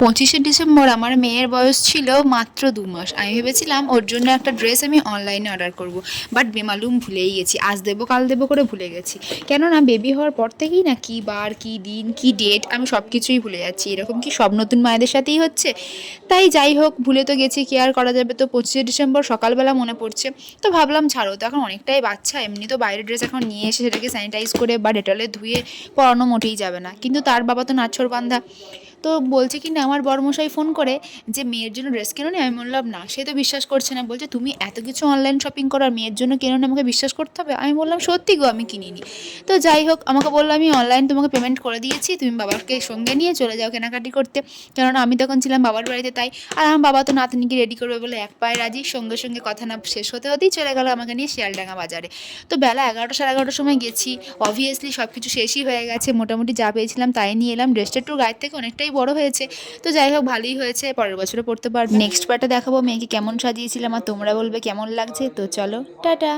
25শে December আমার মেয়ের বয়স ছিল মাত্র 2 মাস। আমি ভেবেছিলাম ওর জন্য একটা ড্রেস আমি অনলাইনে অর্ডার করব, বাট বেমালুম ভুলেই গেছি। আজ দেবো কাল দেবো করে ভুলে গেছি। কেননা বেবি হওয়ার পর থেকেই না কী বার কী দিন কী ডেট আমি সব কিছুই ভুলে যাচ্ছি। এরকম কি সব নতুন মায়েদের সাথেই হচ্ছে? তাই যাই হোক, ভুলে তো গেছি, কি আর করা যাবে। তো 25শে ডিসেম্বর সকালবেলা মনে পড়ছে, তো ভাবলাম ছাড়ো, তো এখন অনেকটাই বাচ্চা, এমনি তো বাইরের ড্রেস এখন নিয়ে এসে সেটাকে স্যানিটাইজ করে বা ডেটলে ধুয়ে পরানো মোটেই যাবে না, কিন্তু তার বাবা তো নাছোড়বান্ধা। তো বলছে কি না আমার বড়মশাই ফোন করে যে মেয়ের জন্য ড্রেস কেনো নি? আমি বললাম না। সে তো বিশ্বাস করছে না, বলছে তুমি এত কিছু অনলাইন শপিং করো আর মেয়ের জন্য কেনো না, আমাকে বিশ্বাস করতে হবে? আমি বললাম সত্যি গো, আমি কিনিনি। তো যাই হোক, আমাকে বললো আমি অনলাইন তোমাকে পেমেন্ট করে দিয়েছি, তুমি বাবাকে সঙ্গে নিয়ে চলে যাও কেনাকাটি করতে। কেননা আমি তখন ছিলাম বাবার বাড়িতে, তাই। আর আমার বাবা তো নাতনিকে রেডি করবে বলে এক পায়ে রাজি। সঙ্গে সঙ্গে কথা না শেষ হতে হতেই চলে গেল আমাকে নিয়ে শিয়ালডাঙ্গা বাজারে। তো বেলা 11টা সাড়ে 11টার সময় গেছি। অবভিয়াসলি সব কিছু শেষই হয়ে গেছে, মোটামুটি যা পেয়েছিলাম তাই নিয়ে এলাম। ড্রেসটা একটু গায়ের থেকে অনেকটাই বড় হয়েছে, তো যাই হোক ভালোই হয়েছে, পরের বছরও পড়তে পারবে। নেক্সট পার্টে দেখাবো মেয়েকে কেমন সাজিয়েছিলাম আর তোমরা বলবে কেমন লাগছে। তো চলো, টাটা।